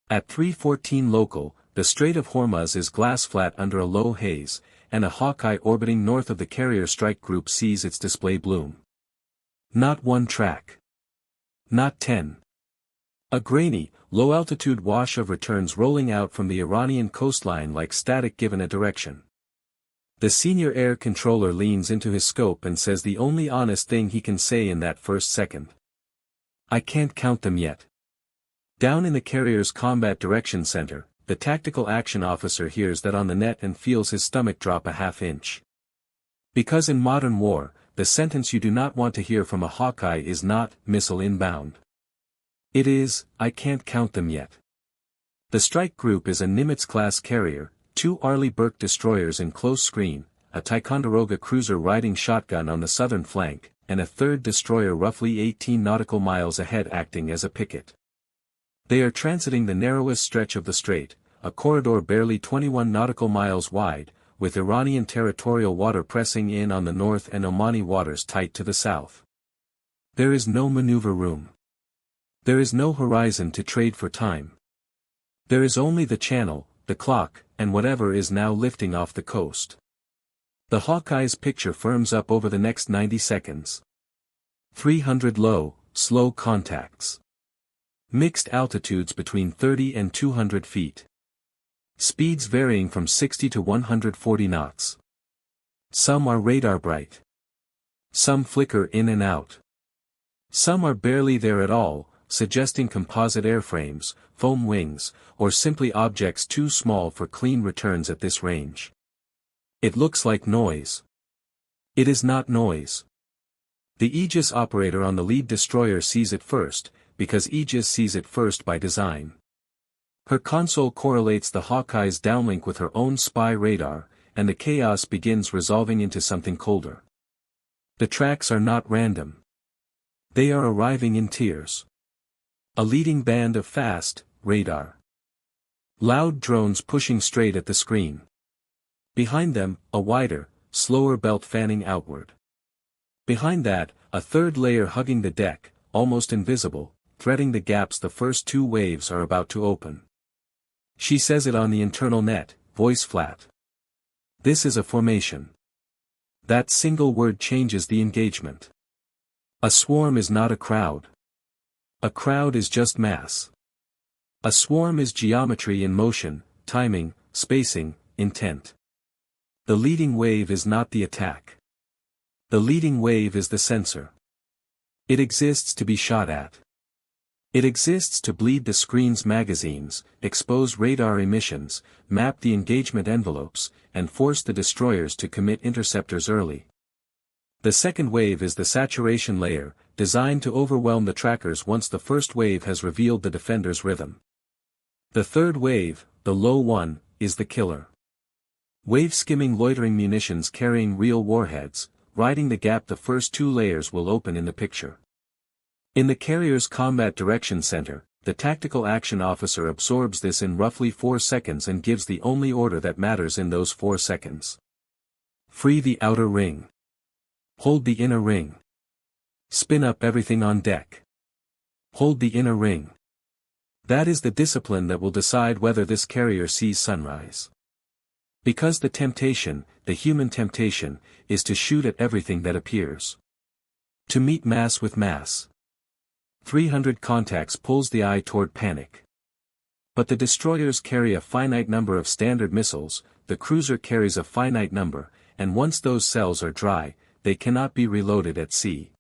At 3:14 local, the Strait of Hormuz is glass-flat under a low haze, and a Hawkeye orbiting north of the carrier strike group sees its display bloom. Not one track. Not 10. A grainy, low-altitude wash of returns rolling out from the Iranian coastline like static given a direction. The senior air controller leans into his scope and says the only honest thing he can say in that first second. I can't count them yet. Down in the carrier's combat direction center, the tactical action officer hears that on the net and feels his stomach drop a half-inch. Because in modern war, the sentence you do not want to hear from a Hawkeye is not, missile inbound. It is, I can't count them yet. The strike group is a Nimitz-class carrier, 2 Arleigh Burke destroyers in close screen, a Ticonderoga cruiser riding shotgun on the southern flank, and a third destroyer roughly 18 nautical miles ahead acting as a picket. They are transiting the narrowest stretch of the strait, a corridor barely 21 nautical miles wide, with Iranian territorial water pressing in on the north and Omani waters tight to the south. There is no maneuver room. There is no horizon to trade for time. There is only the channel, the clock, and whatever is now lifting off the coast. The Hawkeye's picture firms up over the next 90 seconds. 300 low, slow contacts. Mixed altitudes between 30 and 200 feet. Speeds varying from 60 to 140 knots. Some are radar bright. Some flicker in and out. Some are barely there at all, suggesting composite airframes, foam wings, or simply objects too small for clean returns at this range. It looks like noise. It is not noise. The Aegis operator on the lead destroyer sees it first, because Aegis sees it first by design. Her console correlates the Hawkeye's downlink with her own spy radar, and the chaos begins resolving into something colder. The tracks are not random. They are arriving in tiers. A leading band of fast, radar. Loud drones pushing straight at the screen. Behind them, a wider, slower belt fanning outward. Behind that, a third layer hugging the deck, almost invisible, threading the gaps the first 2 waves are about to open. She says it on the internal net, voice flat. This is a formation. That single word changes the engagement. A swarm is not a crowd. A crowd is just mass. A swarm is geometry in motion, timing, spacing, intent. The leading wave is not the attack. The leading wave is the sensor. It exists to be shot at. It exists to bleed the screen's magazines, expose radar emissions, map the engagement envelopes, and force the destroyers to commit interceptors early. The second wave is the saturation layer, designed to overwhelm the trackers once the first wave has revealed the defender's rhythm. The third wave, the low one, is the killer. Wave-skimming loitering munitions carrying real warheads, riding the gap the first 2 layers will open in the picture. In the carrier's combat direction center, the tactical action officer absorbs this in roughly 4 seconds and gives the only order that matters in those 4 seconds. Free the outer ring. Hold the inner ring. Spin up everything on deck. Hold the inner ring. That is the discipline that will decide whether this carrier sees sunrise. Because the temptation, the human temptation, is to shoot at everything that appears. To meet mass with mass. 300 contacts pulls the eye toward panic. But the destroyers carry a finite number of standard missiles, the cruiser carries a finite number, and once those cells are dry, they cannot be reloaded at sea.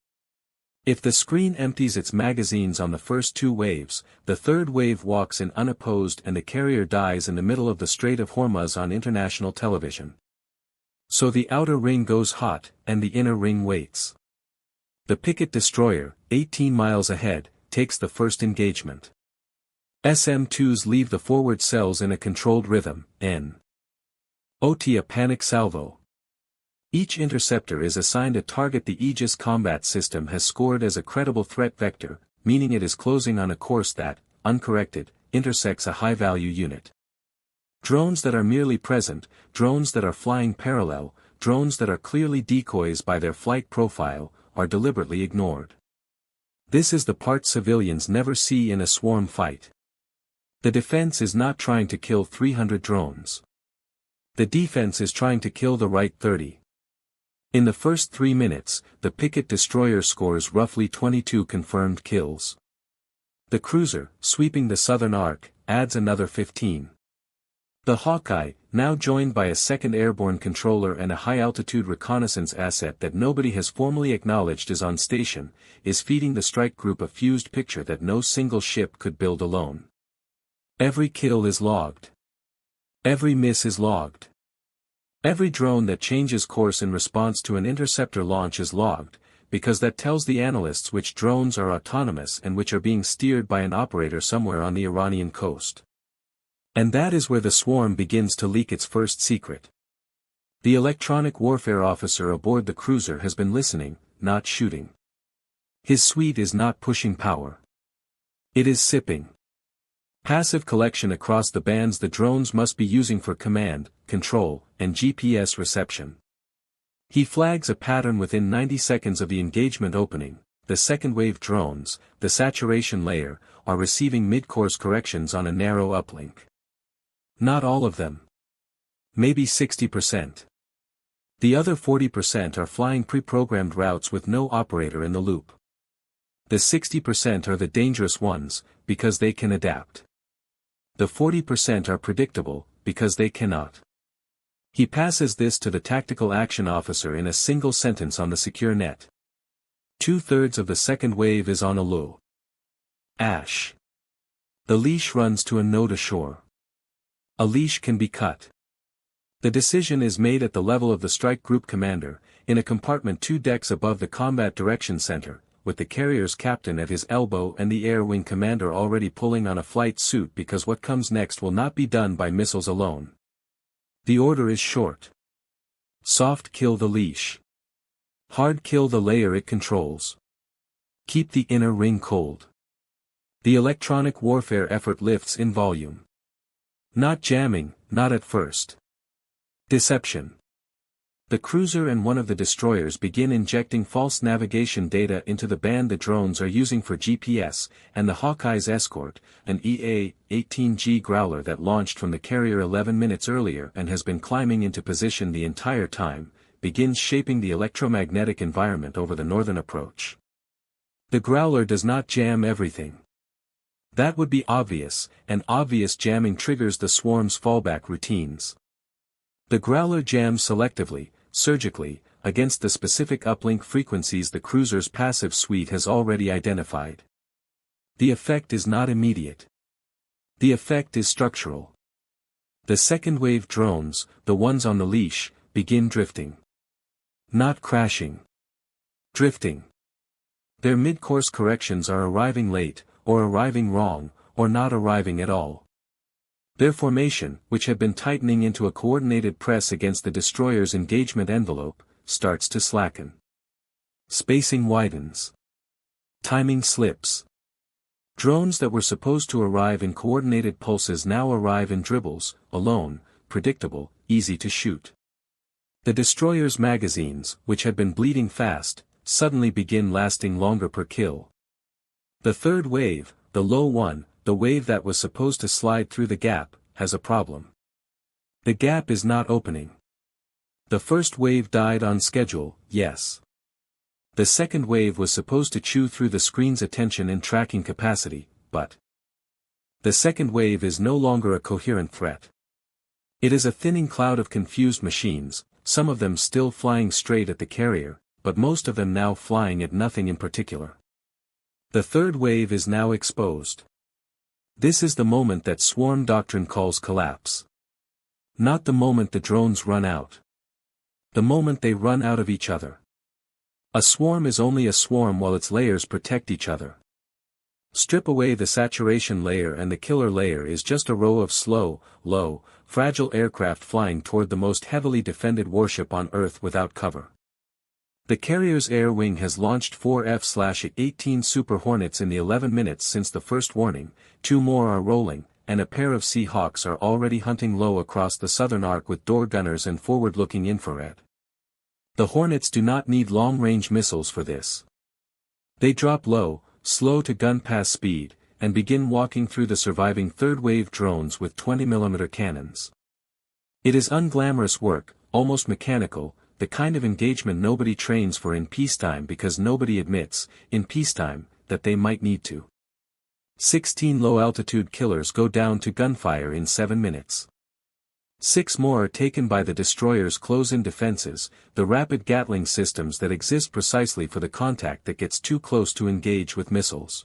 If the screen empties its magazines on the first 2 waves, the third wave walks in unopposed and the carrier dies in the middle of the Strait of Hormuz on international television. So the outer ring goes hot, and the inner ring waits. The picket destroyer, 18 miles ahead, takes the first engagement. SM-2s leave the forward cells in a controlled rhythm, a panic salvo. Each interceptor is assigned a target the Aegis combat system has scored as a credible threat vector, meaning it is closing on a course that, uncorrected, intersects a high-value unit. Drones that are merely present, drones that are flying parallel, drones that are clearly decoys by their flight profile, are deliberately ignored. This is the part civilians never see in a swarm fight. The defense is not trying to kill 300 drones. The defense is trying to kill the right 30. In the first 3 minutes, the Pickett destroyer scores roughly 22 confirmed kills. The cruiser, sweeping the southern arc, adds another 15. The Hawkeye, now joined by a second airborne controller and a high-altitude reconnaissance asset that nobody has formally acknowledged is on station, is feeding the strike group a fused picture that no single ship could build alone. Every kill is logged. Every miss is logged. Every drone that changes course in response to an interceptor launch is logged, because that tells the analysts which drones are autonomous and which are being steered by an operator somewhere on the Iranian coast. And that is where the swarm begins to leak its first secret. The electronic warfare officer aboard the cruiser has been listening, not shooting. His suite is not pushing power. It is sipping. Passive collection across the bands the drones must be using for command, control, and GPS reception. He flags a pattern within 90 seconds of the engagement opening. The second-wave drones, the saturation layer, are receiving mid-course corrections on a narrow uplink. Not all of them. Maybe 60%. The other 40% are flying pre-programmed routes with no operator in the loop. The 60% are the dangerous ones, because they can adapt. The 40% are predictable, because they cannot. He passes this to the tactical action officer in a single sentence on the secure net. 2/3 of the second wave is on a low ash. The leash runs to a node ashore. A leash can be cut. The decision is made at the level of the strike group commander, in a compartment 2 decks above the combat direction center, with the carrier's captain at his elbow and the air wing commander already pulling on a flight suit because what comes next will not be done by missiles alone. The order is short. Soft kill the leash. Hard kill the layer it controls. Keep the inner ring cold. The electronic warfare effort lifts in volume. Not jamming, not at first. Deception. The cruiser and one of the destroyers begin injecting false navigation data into the band the drones are using for GPS, and the Hawkeye's escort, an EA-18G Growler that launched from the carrier 11 minutes earlier and has been climbing into position the entire time, begins shaping the electromagnetic environment over the northern approach. The Growler does not jam everything. That would be obvious, and obvious jamming triggers the swarm's fallback routines. The Growler jams selectively, surgically, against the specific uplink frequencies the cruiser's passive suite has already identified. The effect is not immediate. The effect is structural. The second-wave drones, the ones on the leash, begin drifting. Not crashing. Drifting. Their mid-course corrections are arriving late, or arriving wrong, or not arriving at all. Their formation, which had been tightening into a coordinated press against the destroyer's engagement envelope, starts to slacken. Spacing widens. Timing slips. Drones that were supposed to arrive in coordinated pulses now arrive in dribbles, alone, predictable, easy to shoot. The destroyer's magazines, which had been bleeding fast, suddenly begin lasting longer per kill. The third wave, the low one, the wave that was supposed to slide through the gap, has a problem. The gap is not opening. The first wave died on schedule, yes. The second wave was supposed to chew through the screen's attention and tracking capacity, but the second wave is no longer a coherent threat. It is a thinning cloud of confused machines, some of them still flying straight at the carrier, but most of them now flying at nothing in particular. The third wave is now exposed. This is the moment that swarm doctrine calls collapse. Not the moment the drones run out. The moment they run out of each other. A swarm is only a swarm while its layers protect each other. Strip away the saturation layer and the killer layer is just a row of slow, low, fragile aircraft flying toward the most heavily defended warship on Earth without cover. The carrier's air wing has launched 4 F/18 Super Hornets in the 11 minutes since the first warning, 2 more are rolling, and a pair of Seahawks are already hunting low across the southern arc with door gunners and forward-looking infrared. The Hornets do not need long-range missiles for this. They drop low, slow to gun pass speed, and begin walking through the surviving third-wave drones with 20mm cannons. It is unglamorous work, almost mechanical, the kind of engagement nobody trains for in peacetime because nobody admits, in peacetime, that they might need to. 16 low-altitude killers go down to gunfire in 7 minutes. 6 more are taken by the destroyer's close-in defenses, the rapid Gatling systems that exist precisely for the contact that gets too close to engage with missiles.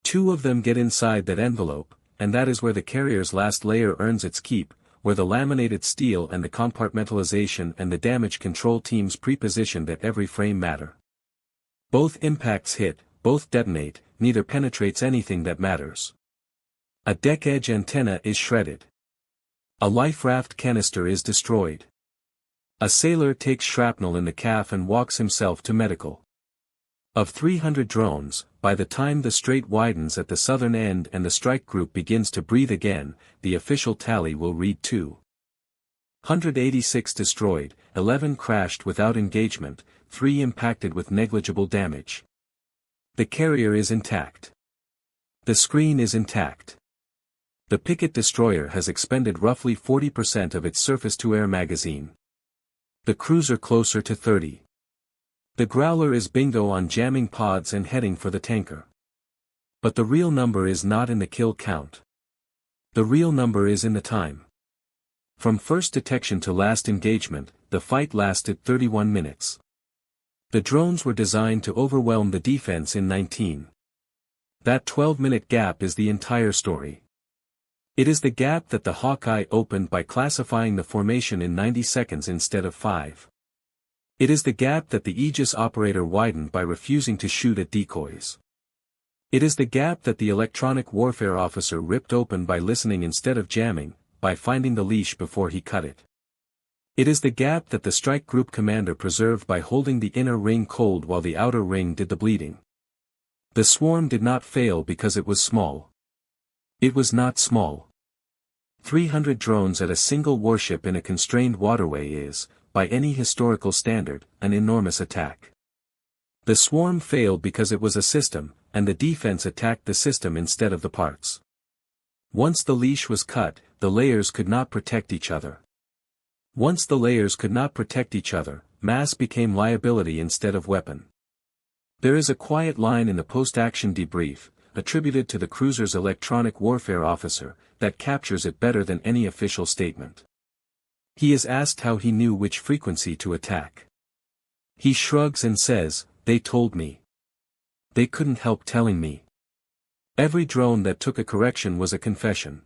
2 of them get inside that envelope, and that is where the carrier's last layer earns its keep, where the laminated steel and the compartmentalization and the damage control teams prepositioned at every frame matter. Both impacts hit, both detonate, neither penetrates anything that matters. A deck edge antenna is shredded. A life raft canister is destroyed. A sailor takes shrapnel in the calf and walks himself to medical. Of 300 drones, by the time the strait widens at the southern end and the strike group begins to breathe again, the official tally will read 286 destroyed, 11 crashed without engagement, 3 impacted with negligible damage. The carrier is intact. The screen is intact. The Pickett destroyer has expended roughly 40% of its surface-to-air magazine. The cruiser closer to 30. The Growler is bingo on jamming pods and heading for the tanker. But the real number is not in the kill count. The real number is in the time. From first detection to last engagement, the fight lasted 31 minutes. The drones were designed to overwhelm the defense in 19. That 12-minute gap is the entire story. It is the gap that the Hawkeye opened by classifying the formation in 90 seconds instead of 5. It is the gap that the Aegis operator widened by refusing to shoot at decoys. It is the gap that the electronic warfare officer ripped open by listening instead of jamming, by finding the leash before he cut it. It is the gap that the strike group commander preserved by holding the inner ring cold while the outer ring did the bleeding. The swarm did not fail because it was small. It was not small. 300 drones at a single warship in a constrained waterway is, by any historical standard, an enormous attack. The swarm failed because it was a system, and the defense attacked the system instead of the parts. Once the leash was cut, the layers could not protect each other. Once the layers could not protect each other, mass became liability instead of weapon. There is a quiet line in the post-action debrief, attributed to the cruiser's electronic warfare officer, that captures it better than any official statement. He is asked how he knew which frequency to attack. He shrugs and says, "They told me. They couldn't help telling me." Every drone that took a correction was a confession.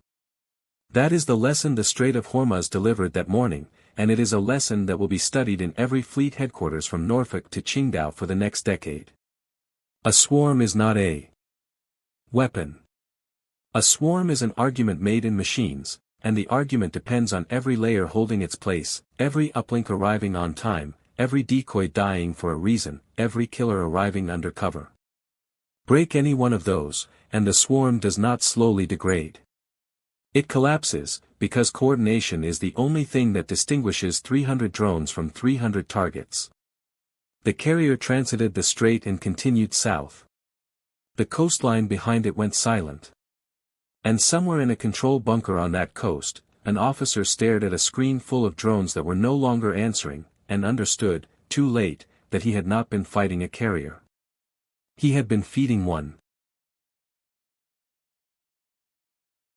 That is the lesson the Strait of Hormuz delivered that morning, and it is a lesson that will be studied in every fleet headquarters from Norfolk to Qingdao for the next decade. A swarm is not a weapon. A swarm is an argument made in machines, and the argument depends on every layer holding its place, every uplink arriving on time, every decoy dying for a reason, every killer arriving under cover. Break any one of those, and the swarm does not slowly degrade. It collapses, because coordination is the only thing that distinguishes 300 drones from 300 targets. The carrier transited the strait and continued south. The coastline behind it went silent. And somewhere in a control bunker on that coast, an officer stared at a screen full of drones that were no longer answering, and understood, too late, that he had not been fighting a carrier. He had been feeding one.